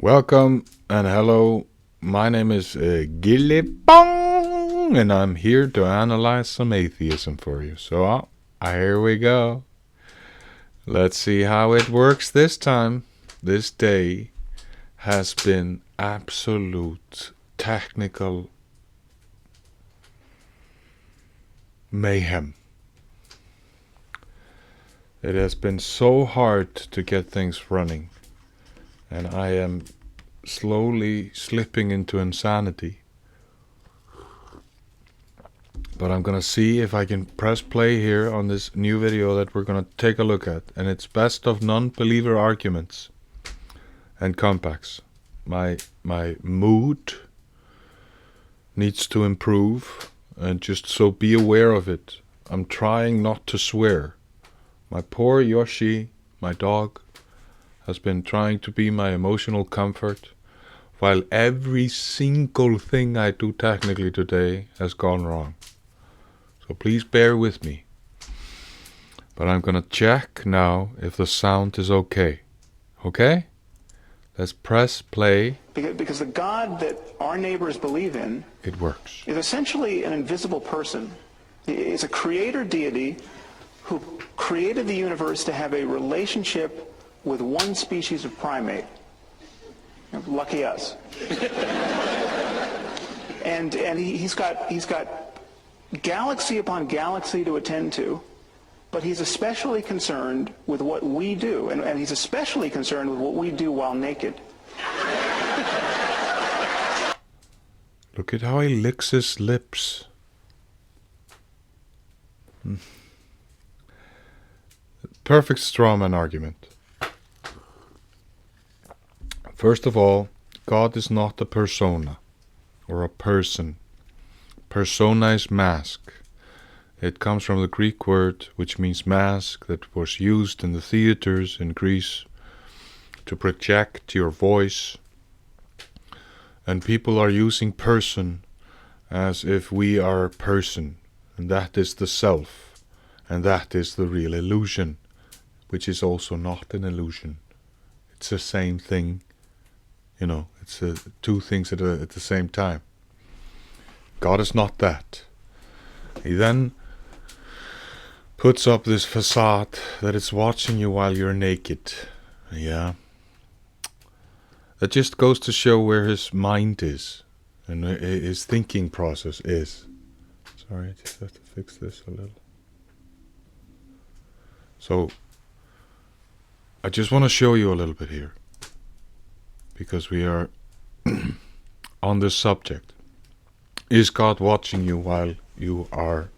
Welcome and hello. My name is Gilli Pong, and I'm here to analyze some atheism for you. So here we go. Let's see how it works this time. This day has been absolute technical mayhem. It has been so hard to get things running, and I am slowly slipping into insanity. But I'm gonna see if I can press play here on this new video that we're gonna take a look at, and it's best of non-believer arguments and comebacks. My mood needs to improve, and just so be aware of it. I'm trying not to swear. My poor Yoshi, my dog, has been trying to be my emotional comfort, while every single thing I do technically today has gone wrong. So please bear with me. But I'm gonna check now if the sound is okay. Okay? Let's press play. Because the God that our neighbors believe in, it works, is essentially an invisible person. It's a creator deity who created the universe to have a relationship with one species of primate. Lucky us. and he's got galaxy upon galaxy to attend to, but he's especially concerned with what we do, and he's especially concerned with what we do while naked. Look at how he licks his lips. Perfect strawman argument. First of all, God is not a persona or a person. Persona is mask. It comes from the Greek word which means mask, that was used in the theaters in Greece to project your voice. And people are using person as if we are a person, and that is the self, and that is the real illusion, which is also not an illusion. It's the same thing, it's two things at the same time. God is not that. He then puts up this facade that it's watching you while you're naked. Yeah. That just goes to show where his mind is and his thinking process is. Sorry, I just have to fix this a little. So, I just want to show you a little bit here, because we are on this subject. Is God watching you while you are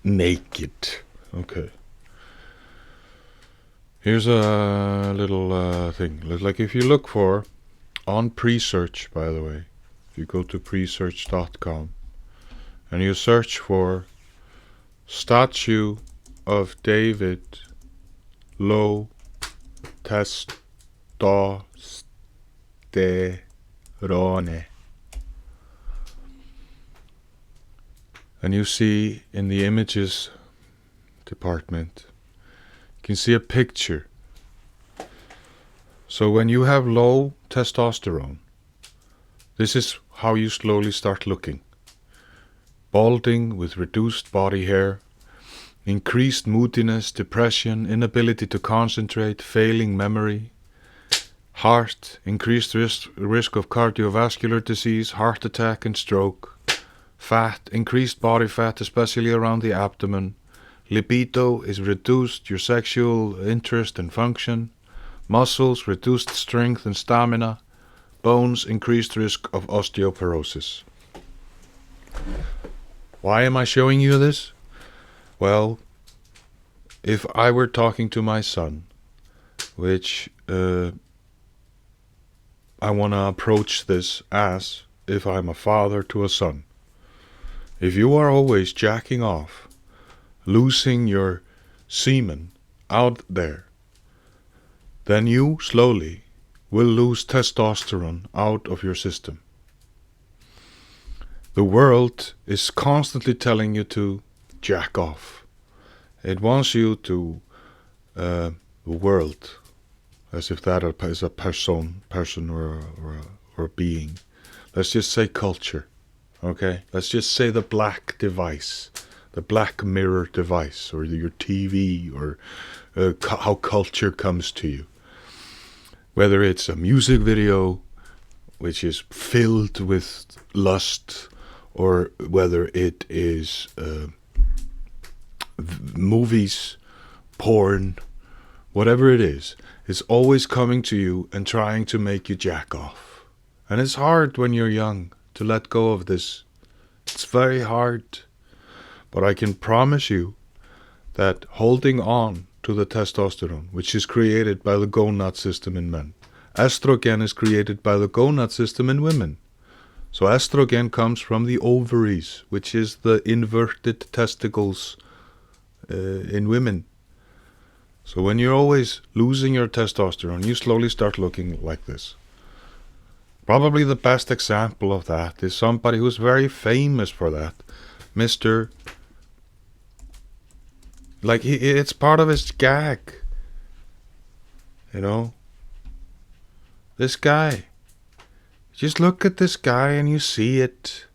naked? Okay. Here's a little thing. Like if you look for, on pre-search, by the way, if you go to presearch.com and you search for statue of David low testosterone, and you see in the images department, you can see a picture. So when you have low testosterone, this is how you slowly start looking. Balding with reduced body hair, increased moodiness, depression, inability to concentrate, failing memory, heart, increased risk of cardiovascular disease, heart attack and stroke, fat, increased body fat, especially around the abdomen, libido is reduced, your sexual interest and function, muscles, reduced strength and stamina, bones, increased risk of osteoporosis. Why am I showing you this? Well, if I were talking to my son, which I want to approach this as if I'm a father to a son. If you are always jacking off, losing your semen out there, then you slowly will lose testosterone out of your system. The world is constantly telling you to jack off. It wants you to, the world, as if that is a person or a being. Let's just say culture, okay? Let's just say the black device, the black mirror device, or your TV, or how culture comes to you. Whether it's a music video, which is filled with lust, or whether it is movies, porn, whatever it is, it's always coming to you and trying to make you jack off. And it's hard when you're young to let go of this. It's very hard. But I can promise you that holding on to the testosterone, which is created by the gonad system in men, estrogen is created by the gonad system in women. So estrogen comes from the ovaries, which is the inverted testicles in women. So when you're always losing your testosterone, you slowly start looking like this. Probably the best example of that is somebody who's very famous for that. Mr. Like, it's part of his gag. You know? This guy. Just look at this guy and you see it.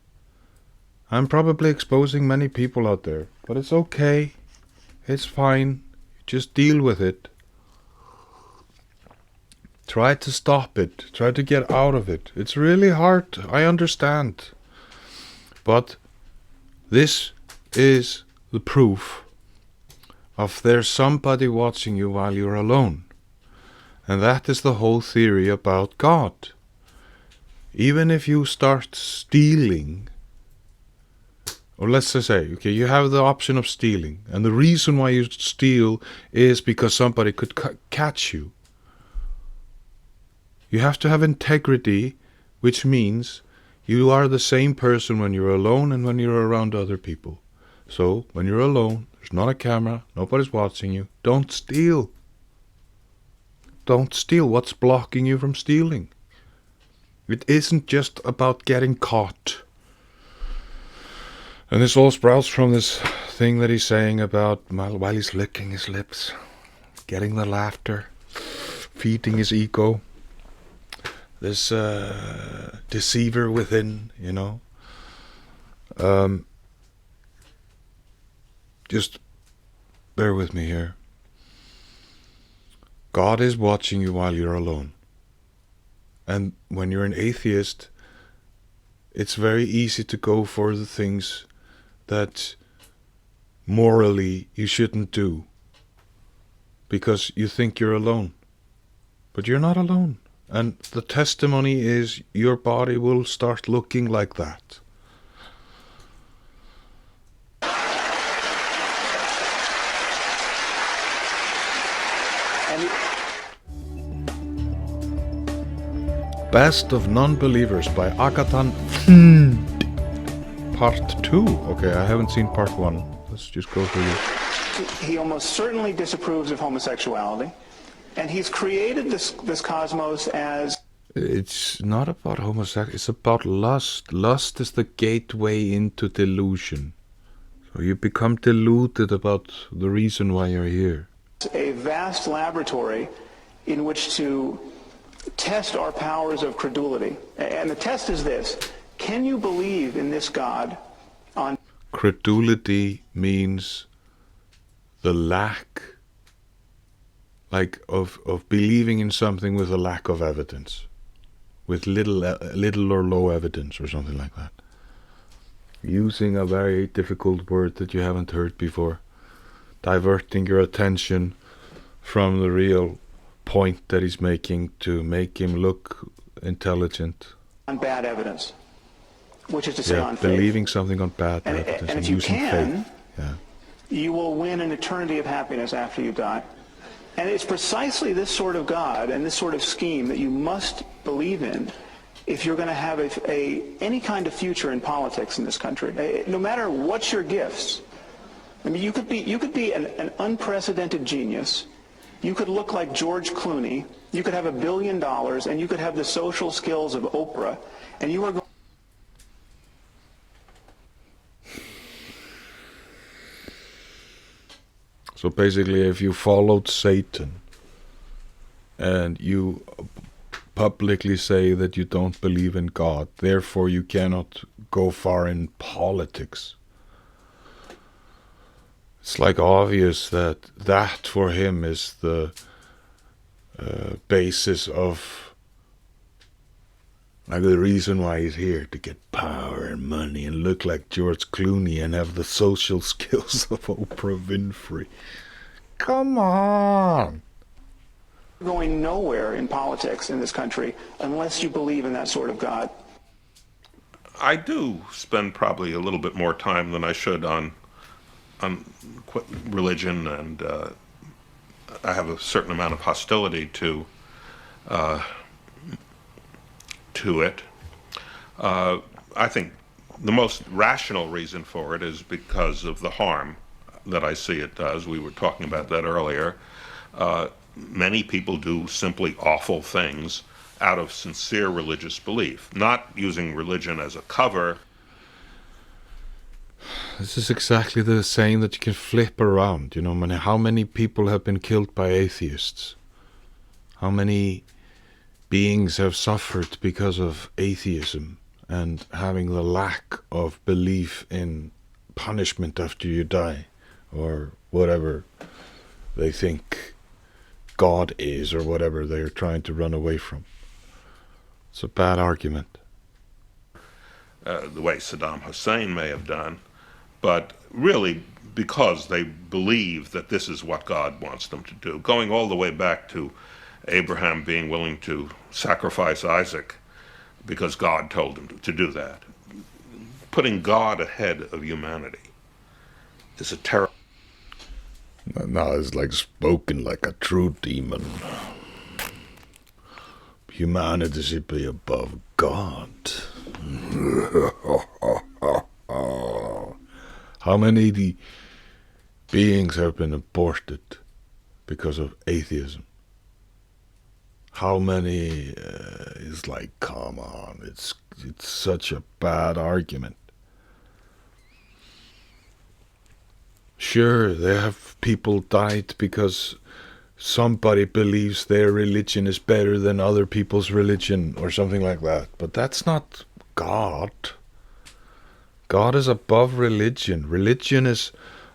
I'm probably exposing many people out there, but it's okay. It's fine. Just deal with it. Try to stop it. Try to get out of it. It's really hard. I understand. But this is the proof of there's somebody watching you while you're alone. And that is the whole theory about God. Even if you start stealing, or let's just say, okay, you have the option of stealing, and the reason why you steal is because somebody could catch you. You have to have integrity, which means you are the same person when you're alone and when you're around other people. So, when you're alone, there's not a camera, nobody's watching you, don't steal. Don't steal. What's blocking you from stealing? It isn't just about getting caught. And this all sprouts from this thing that he's saying about while he's licking his lips, getting the laughter, feeding his ego. This deceiver within, you know. Just bear with me here. God is watching you while you're alone. And when you're an atheist, it's very easy to go for the things that morally you shouldn't do, because you think you're alone. But you're not alone. And the testimony is your body will start looking like that. Best of Non-Believers by Agatan Part 2. Okay, I haven't seen Part 1. Let's just go through this. He almost certainly disapproves of homosexuality. And he's created this cosmos as... It's not about homosexuality, it's about lust. Lust is the gateway into delusion. So you become deluded about the reason why you're here. A vast laboratory in which to test our powers of credulity. And the test is this: can you believe in this God on... Credulity means the lack, like, of believing in something with a lack of evidence, with little or low evidence, or something like that. Using a very difficult word that you haven't heard before, diverting your attention from the real point that he's making to make him look intelligent. On bad evidence, which is to say on faith. Believing something on bad evidence and if you using can, faith. You will win an eternity of happiness after you die. And it's precisely this sort of God and this sort of scheme that you must believe in if you're going to have any kind of future in politics in this country. No matter what your gifts. I mean, you could be an unprecedented genius. You could look like George Clooney. You could have $1 billion, and you could have the social skills of Oprah, and you are going... So basically, if you followed Satan and you publicly say that you don't believe in God, therefore you cannot go far in politics. It's like obvious that for him is the basis of, like, the reason why he's here, to get power and money and look like George Clooney and have the social skills of Oprah Winfrey. Come on! Going nowhere in politics in this country unless you believe in that sort of God. I do spend probably a little bit more time than I should on religion, and I have a certain amount of hostility to it. I think the most rational reason for it is because of the harm that I see it does. We were talking about that earlier. Many people do simply awful things out of sincere religious belief, not using religion as a cover. This is exactly the saying that you can flip around. You know, how many people have been killed by atheists? How many beings have suffered because of atheism and having the lack of belief in punishment after you die, or whatever they think God is, or whatever they're trying to run away from. It's a bad argument. The way Saddam Hussein may have done, but really because they believe that this is what God wants them to do. Going all the way back to Abraham being willing to sacrifice Isaac because God told him to do that. Putting God ahead of humanity is a terrible... Now it's like spoken like a true demon. Humanity should be above God. How many beings have been aborted because of atheism? How many is like, come on, it's such a bad argument. Sure, there have people died because somebody believes their religion is better than other people's religion or something like that. But that's not God. God is above religion. Religion is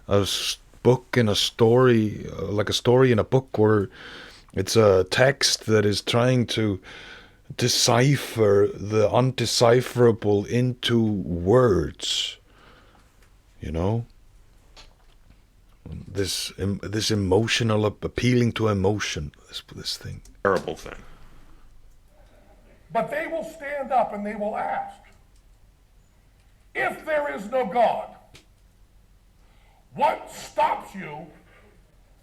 a book in a story, like a story in a book, where it's a text that is trying to decipher the undecipherable into words. You know? This emotional, appealing to emotion, this thing. Terrible thing. But they will stand up and they will ask, if there is no God, what stops you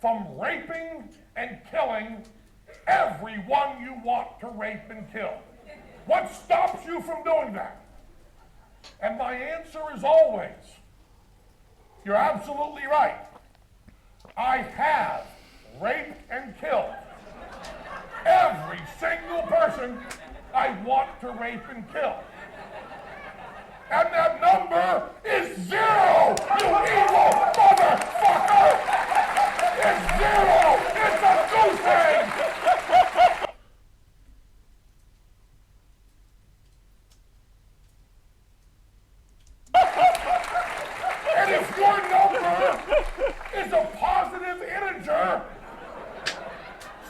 from raping and killing everyone you want to rape and kill? What stops you from doing that? And my answer is always, you're absolutely right. I have raped and killed every single person I want to rape and kill. And that number is 0, you evil motherfucker! It's 0! It's a goose egg! And if your number is a positive integer,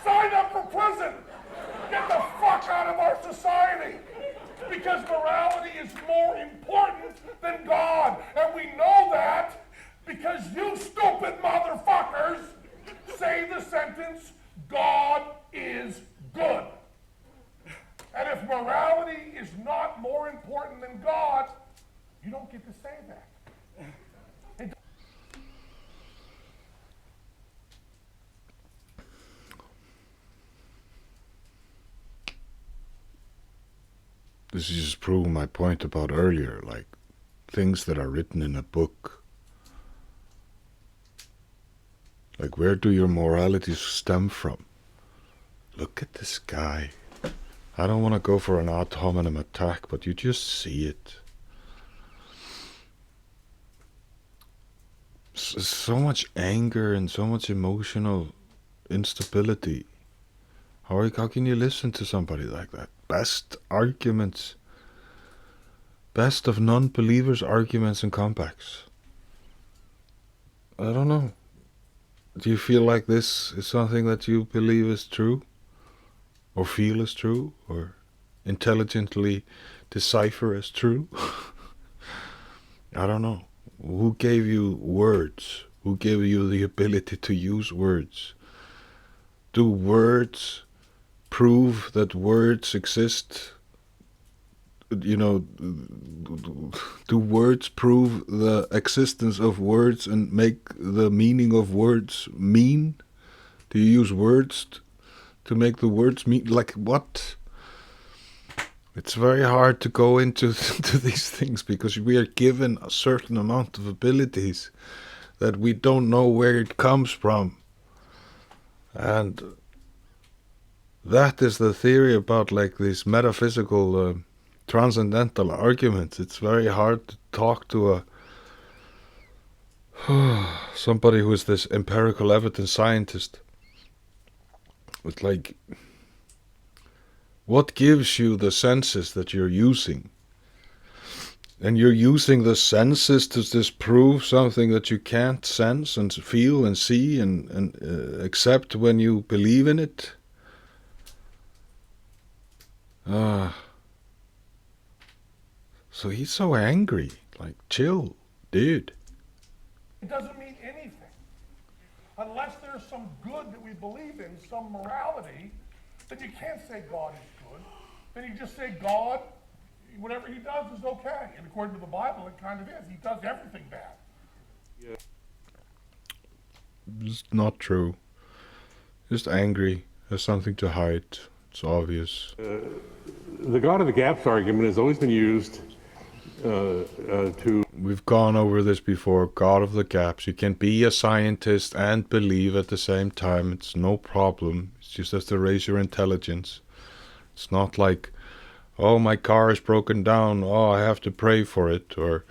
sign up for prison! Get the fuck out of our society! Because morality is more important than God. And we know that because you stupid motherfuckers say the sentence, God is good. And if morality is not more important than God, you don't get to say that. This is just proving my point about earlier, like things that are written in a book. Like, where do your moralities stem from? Look at this guy. I don't want to go for an ad hominem attack, but you just see it. So much anger and so much emotional instability How can you listen to somebody like that? Best arguments. Best of non-believers' arguments and comebacks. I don't know. Do you feel like this is something that you believe is true? Or feel is true? Or intelligently decipher as true? I don't know. Who gave you words? Who gave you the ability to use words? Do words prove that words exist? You know, do words prove the existence of words and make the meaning of words mean? Do you use words to make the words mean? Like what? It's very hard to go into to these things because we are given a certain amount of abilities that we don't know where it comes from. And that is the theory about like these metaphysical transcendental arguments. It's very hard to talk to somebody who is this empirical evidence scientist. It's like, what gives you the senses that you're using? And you're using the senses to disprove something that you can't sense and feel and see and accept when you believe in it? So he's so angry. Like, chill, dude. It doesn't mean anything. Unless there's some good that we believe in, some morality, then you can't say God is good. Then you just say God, whatever he does is okay. And according to the Bible, it kind of is. He does everything bad. Yeah. It's not true. Just angry. Has something to hide. It's obvious. The God of the gaps argument has always been used to... We've gone over this before. God of the gaps. You can be a scientist and believe at the same time. It's no problem. It's just has to raise your intelligence. It's not like, oh, my car is broken down. Oh, I have to pray for it. Or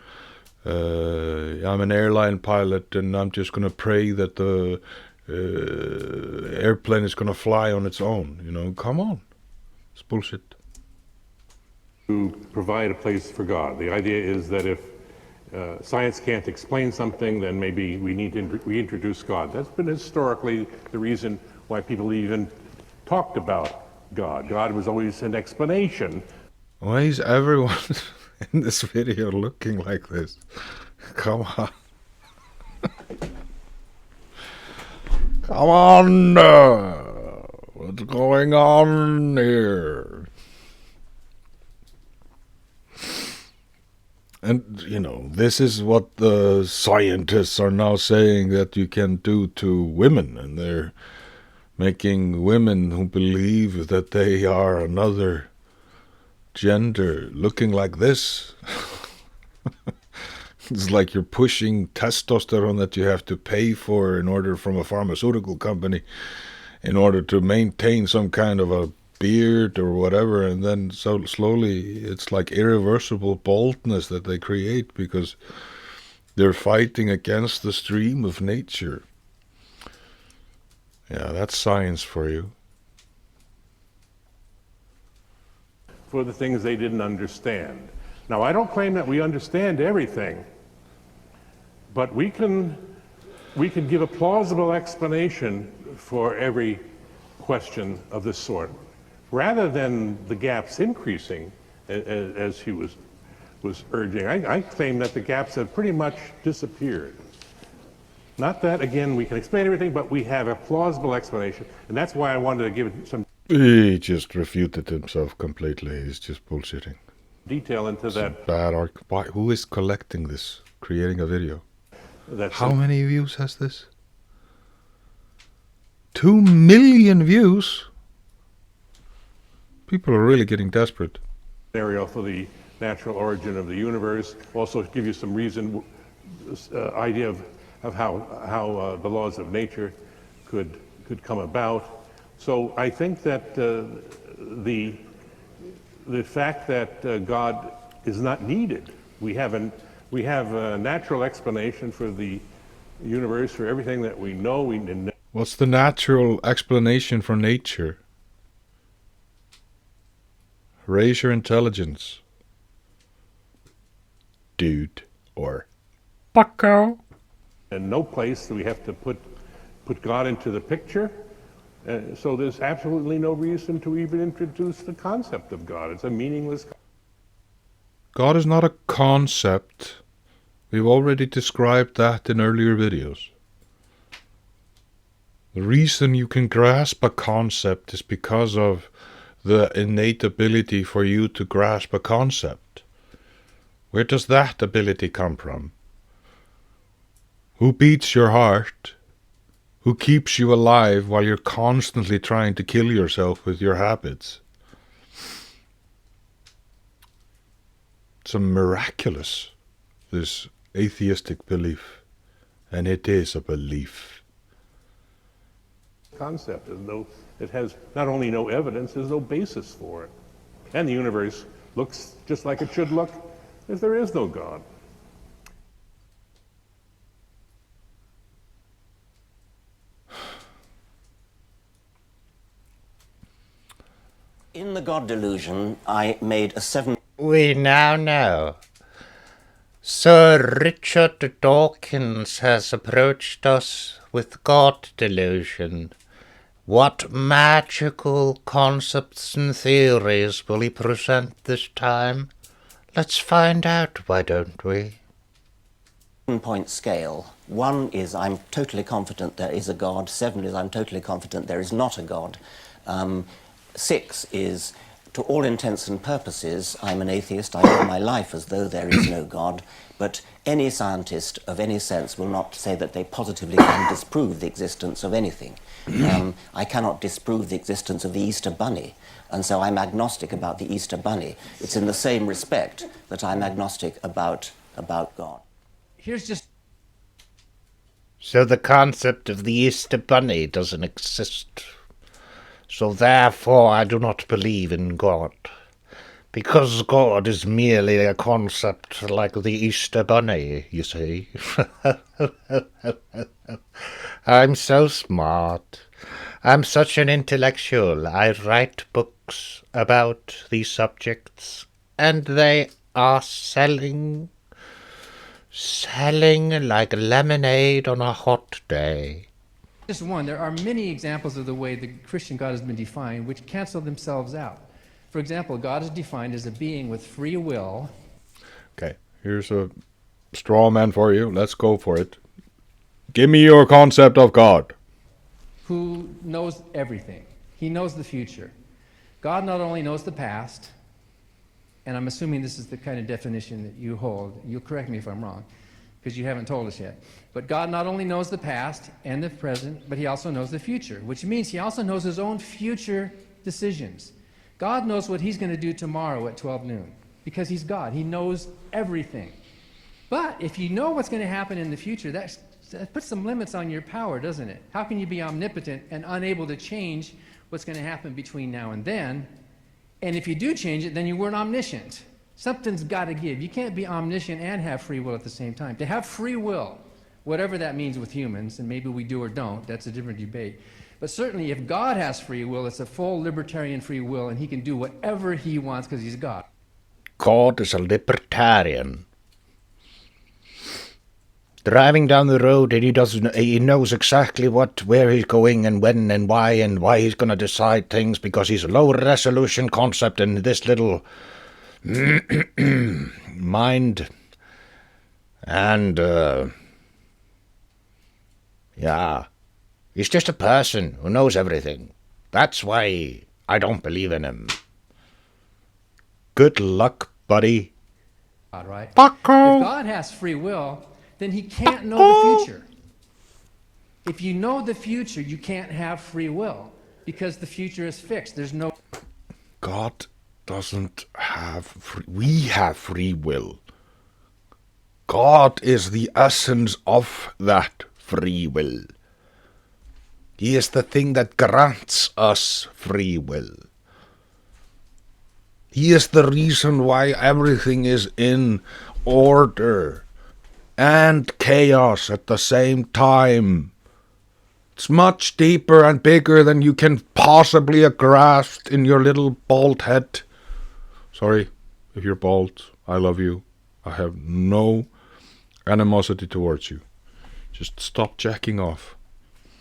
I'm an airline pilot and I'm just going to pray that the airplane is going to fly on its own. You know, come on. It's bullshit. To provide a place for God. The idea is that if science can't explain something, then maybe we need to reintroduce God. That's been historically the reason why people even talked about God. God was always an explanation. Why is everyone in this video looking like this? Come on. Come on. What's going on here? And, you know, this is what the scientists are now saying that you can do to women. And they're making women who believe that they are another gender looking like this. It's like you're pushing testosterone that you have to pay for in order from a pharmaceutical company in order to maintain some kind of a beard or whatever, and then so slowly it's like irreversible baldness that they create because they're fighting against the stream of nature. Yeah, that's science for you. For the things they didn't understand. Now, I don't claim that we understand everything, but we can give a plausible explanation for every question of this sort, rather than the gaps increasing, as he was urging. I claim that the gaps have pretty much disappeared. Not that, again, we can explain everything, but we have a plausible explanation, and that's why I wanted to give some... He just refuted himself completely. He's just bullshitting. Detail into that. Bad art. Why? Who is collecting this? Creating a video? How many views has this? 2 million views? People are really getting desperate. Scenario for the natural origin of the universe. Also give you some idea of how the laws of nature could come about. So I think that the fact that God is not needed. We have a natural explanation for the universe, for everything that we know. What's the natural explanation for nature? Raise your intelligence, dude or bucko. In no place do we have to put God into the picture. So there's absolutely no reason to even introduce the concept of God. It's a meaningless concept. God is not a concept. We've already described that in earlier videos. The reason you can grasp a concept is because of the innate ability for you to grasp a concept. Where does that ability come from? Who beats your heart? Who keeps you alive while you're constantly trying to kill yourself with your habits? It's a miraculous, this atheistic belief. And it is a belief. Concept is it has not only no evidence, there's no basis for it. And the universe looks just like it should look if there is no God. In the God delusion, I made a 7... We now know. Sir Richard Dawkins has approached us with God delusion. What magical concepts and theories will he present this time? Let's find out, why don't we? 7-point scale. 1 is I'm totally confident there is a God. 7 is I'm totally confident there is not a God. 6 is, to all intents and purposes, I'm an atheist. I live my life as though there is no God. But any scientist of any sense will not say that they positively can disprove the existence of anything. I cannot disprove the existence of the Easter Bunny, and so I'm agnostic about the Easter Bunny. It's in the same respect that I'm agnostic about God. Here's just... So the concept of the Easter Bunny doesn't exist. So therefore I do not believe in God. Because God is merely a concept like the Easter Bunny, you see. I'm so smart. I'm such an intellectual. I write books about these subjects, and they are selling like lemonade on a hot day. Just one. There are many examples of the way the Christian God has been defined which cancel themselves out. For example, God is defined as a being with free will. Okay, here's a straw man for you. Let's go for it. Give me your concept of God. Who knows everything. He knows the future. God not only knows the past, and I'm assuming this is the kind of definition that you hold. You'll correct me if I'm wrong, because you haven't told us yet. But God not only knows the past and the present, but he also knows the future, which means he also knows his own future decisions. God knows what he's going to do tomorrow at 12 noon, because he's God. He knows everything. But if you know what's going to happen in the future, that puts some limits on your power, doesn't it? How can you be omnipotent and unable to change what's going to happen between now and then? And if you do change it, then you weren't omniscient. Something's got to give. You can't be omniscient and have free will at the same time. To have free will, whatever that means with humans, and maybe we do or don't, that's a different debate. But certainly if God has free will, it's a full libertarian free will, and he can do whatever he wants because he's God. God is a libertarian. Driving down the road, and he knows exactly where he's going and when and why he's going to decide things, because he's a low resolution concept in this little mind. And yeah, he's just a person who knows everything. That's why I don't believe in him. Good luck, buddy. God, right? Bucko. If God has free will, then he can't know the future. If you know the future, you can't have free will, because the future is fixed. There's no... God doesn't have free... We have free will. God is the essence of that free will. He is the thing that grants us free will. He is the reason why everything is in order and chaos at the same time. It's much deeper and bigger than you can possibly grasp in your little bald head. Sorry if you're bald. I love you. I have no animosity towards you. Just stop jacking off.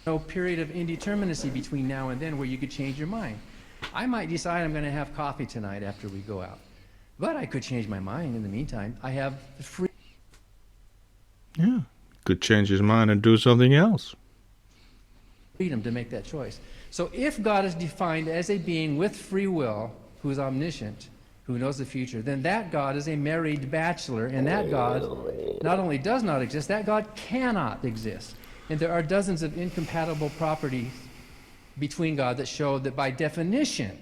No period of indeterminacy between now and then where you could change your mind. I might decide I'm going to have coffee tonight after we go out. But I could change my mind in the meantime. I have the Yeah, could change his mind and do something else. freedom to make that choice. So if God is defined as a being with free will, who is omniscient, who knows the future, then that God is a married bachelor, and that God not only does not exist, that God cannot exist. And there are dozens of incompatible properties between God that show that by definition,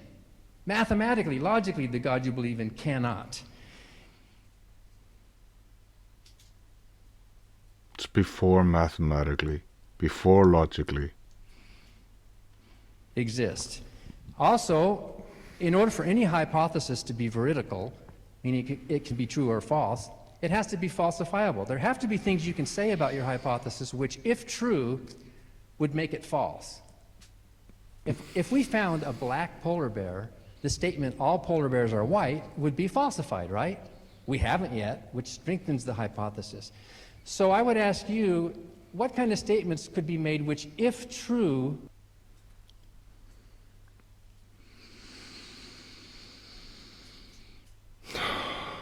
mathematically, logically, the God you believe in cannot. It's before mathematically, before logically. Exist. Also, in order for any hypothesis to be veridical, meaning it can be true or false, it has to be falsifiable. There have to be things you can say about your hypothesis which, if true, would make it false. If we found a black polar bear, the statement, all polar bears are white, would be falsified, right? We haven't yet, which strengthens the hypothesis. So I would ask you, what kind of statements could be made which, if true,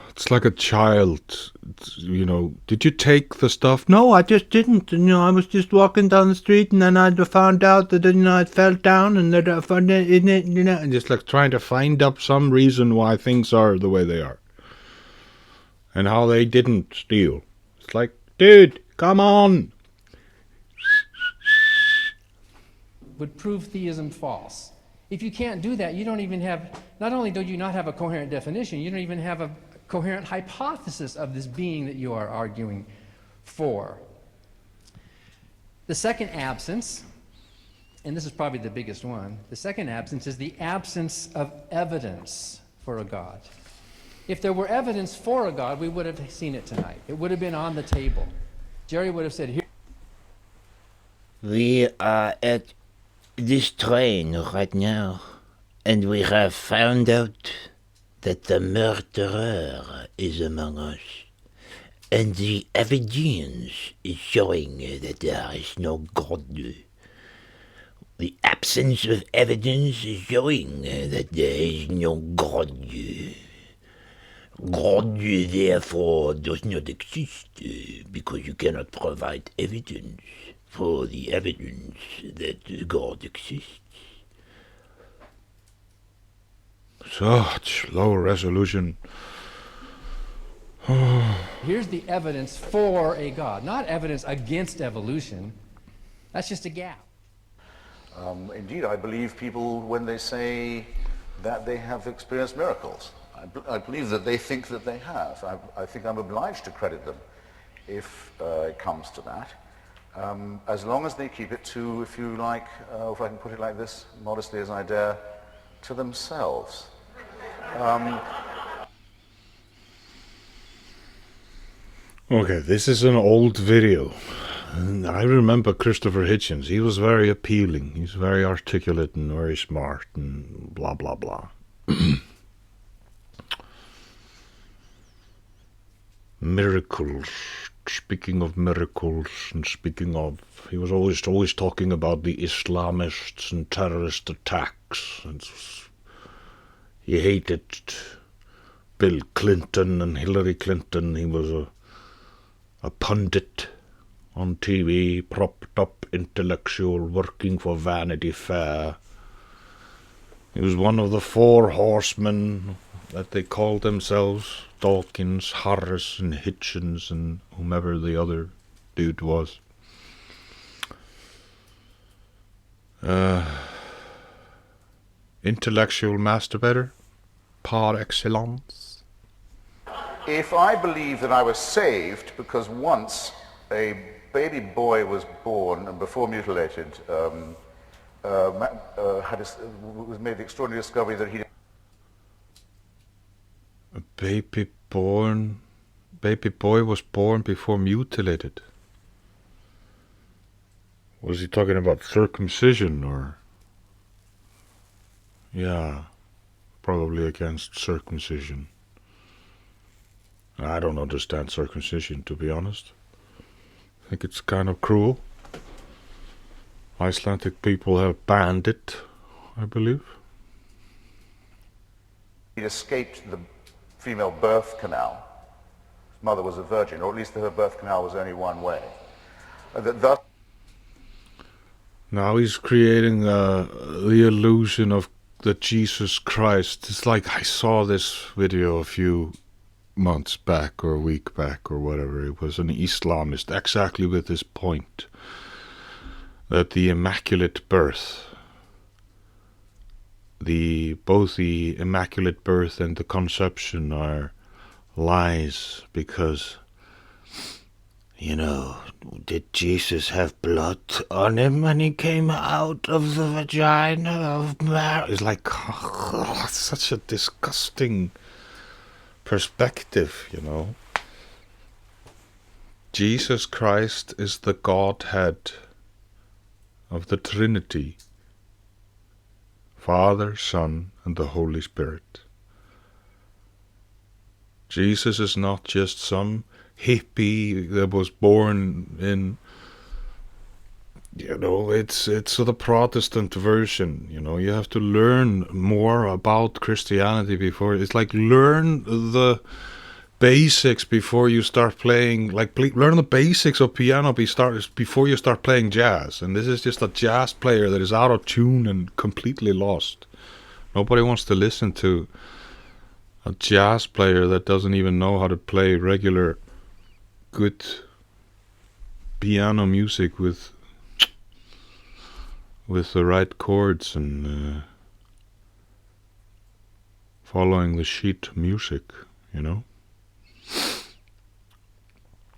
It's like a child, you know, did you take the stuff? No, I just didn't. You know, I was just walking down the street and then I found out that, you know, it fell down and that I found it in it, you know, and just like trying to find up some reason why things are the way they are. And how they didn't steal. It's like, dude, come on. would prove theism false. If you can't do that, you don't even have, not only do you not have a coherent definition, you don't even have a coherent hypothesis of this being that you are arguing for. The second absence, and this is probably the biggest one, the second absence is the absence of evidence for a God. If there were evidence for a God, we would have seen it tonight. It would have been on the table. Jerry would have said, here. We are at this train right now, and we have found out that the murderer is among us. And the evidence is showing that there is no God. The absence of evidence is showing that there is no God. God, therefore, does not exist because you cannot provide evidence for the evidence that God exists. Such low resolution. Here's the evidence for a God, not evidence against evolution. That's just a gap. Indeed, I believe people when they say that they have experienced miracles. I believe that they think that they have. I think I'm obliged to credit them if it comes to that. As long as they keep it to, if you like, if I can put it like this, modestly as I dare, to themselves. Okay, this is an old video. And I remember Christopher Hitchens. He was very appealing. He's very articulate and very smart and blah, blah, blah. Miracles. Speaking of miracles and speaking of... He was always talking about the Islamists and terrorist attacks. He hated Bill Clinton and Hillary Clinton. He was a pundit on TV, propped up intellectual, working for Vanity Fair. He was one of the four horsemen that they called themselves, Dawkins, Harris, and Hitchens, and whomever the other dude was. Intellectual masturbator, par excellence. If I believe that I was saved because once a baby boy was born and before mutilated, was made the extraordinary discovery that he... A baby boy was born before mutilated. Was he talking about circumcision or... Yeah, probably against circumcision. I don't understand circumcision, to be honest. I think it's kind of cruel. Icelandic people have banned it, I believe. He escaped the female birth canal. His mother was a virgin, or at least her birth canal was only one way. Thus, now he's creating the illusion of that Jesus Christ. It's like I saw this video a few months back or a week back or whatever. It was an Islamist exactly with this point, that the Immaculate Birth, both the Immaculate Birth and the Conception are lies, because, you know, did Jesus have blood on him when he came out of the vagina of Mary? It's like, oh, such a disgusting perspective, you know. Jesus Christ is the Godhead of the Trinity, Father, Son, and the Holy Spirit. Jesus is not just some hippie that was born in, you know, it's the Protestant version, you know. You have to learn more about Christianity before, it's like learn the basics before you start playing, like learn the basics of piano before you start playing jazz. And this is just a jazz player that is out of tune and completely lost. Nobody wants to listen to a jazz player that doesn't even know how to play regular good piano music with the right chords and following the sheet music, you know.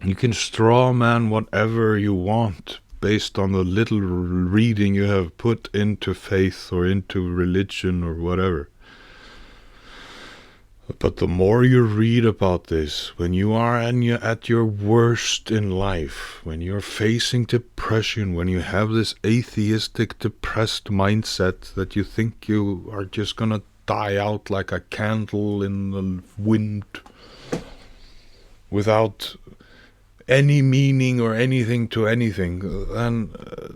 You can straw man whatever you want based on the little reading you have put into faith or into religion or whatever. But the more you read about this, when you are at your worst in life, when you're facing depression, when you have this atheistic, depressed mindset that you think you are just gonna die out like a candle in the wind without any meaning or anything to anything, then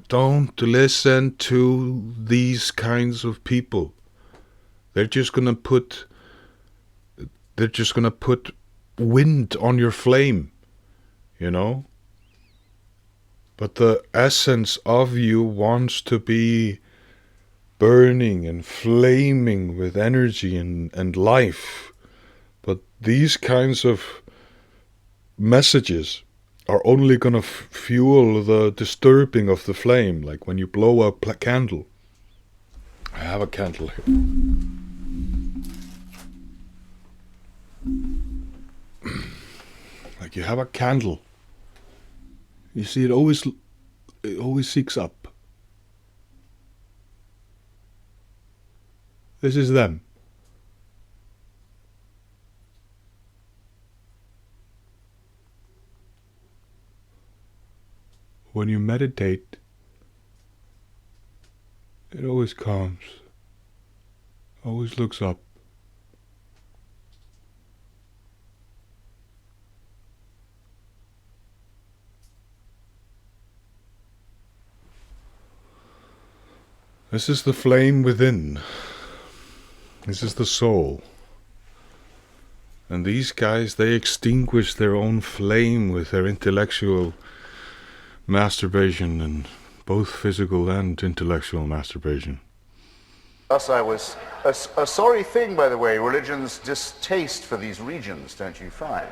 don't listen to these kinds of people. They're just gonna put wind on your flame, you know. But the essence of you wants to be burning and flaming with energy and life. But these kinds of messages are only gonna fuel the disturbing of the flame, like when you blow a candle. I have a candle here. Like you have a candle, you see, it always seeks up. This is them. When you meditate, it always comes, always looks up. This is the flame within. This is the soul. And these guys, they extinguish their own flame with their intellectual masturbation, and both physical and intellectual masturbation. Thus I was a sorry thing, by the way, religion's distaste for these regions, don't you find?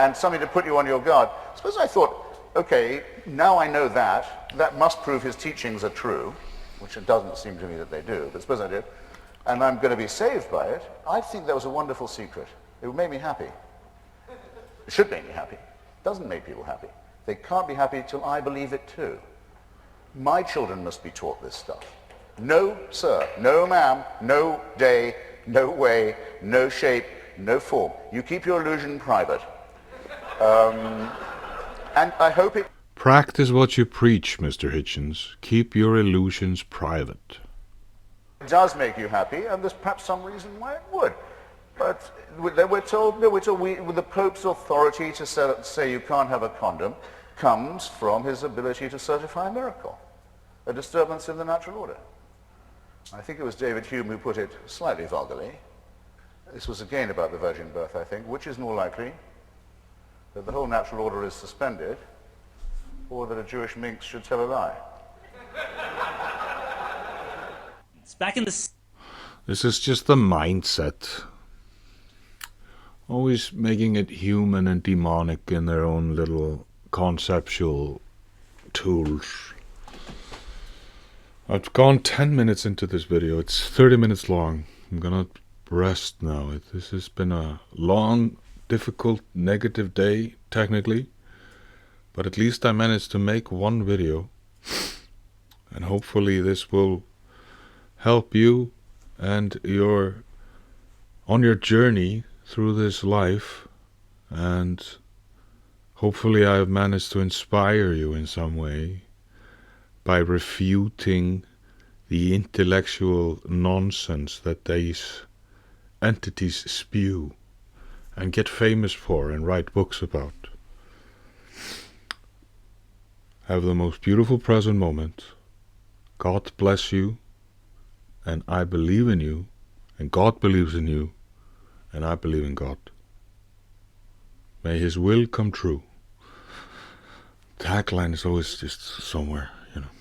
And something to put you on your guard. Suppose I thought, okay, now I know that must prove his teachings are true, which it doesn't seem to me that they do, but suppose I did, and I'm going to be saved by it. I think that was a wonderful secret. It would make me happy. It should make me happy. It doesn't make people happy. They can't be happy till I believe it too. My children must be taught this stuff. No, sir, no ma'am, no day, no way, no shape, no form. You keep your illusion private. And I hope it... Practice what you preach, Mr. Hitchens. Keep your illusions private. does make you happy, and there's perhaps some reason why it would. But we're told the Pope's authority to say you can't have a condom comes from his ability to certify a miracle, a disturbance in the natural order. I think it was David Hume who put it slightly vulgarly. This was again about the virgin birth, I think. Which is more likely, that the whole natural order is suspended, or that a Jewish minx should tell a lie? It's back in the... This is just the mindset. Always making it human and demonic in their own little conceptual tools. I've gone 10 minutes into this video. It's 30 minutes long. I'm gonna rest now. This has been a long, difficult, negative day, technically. But at least I managed to make one video. And hopefully this will help you and on your journey through this life, and hopefully I've managed to inspire you in some way by refuting the intellectual nonsense that these entities spew and get famous for and write books about. Have the most beautiful present moment. God bless you, and I believe in you, and God believes in you, and I believe in God. May His will come true. Tagline is always just somewhere, you know.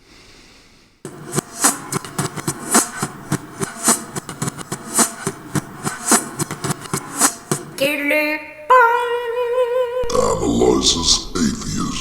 Gilli Pong! Analyses, Atheism.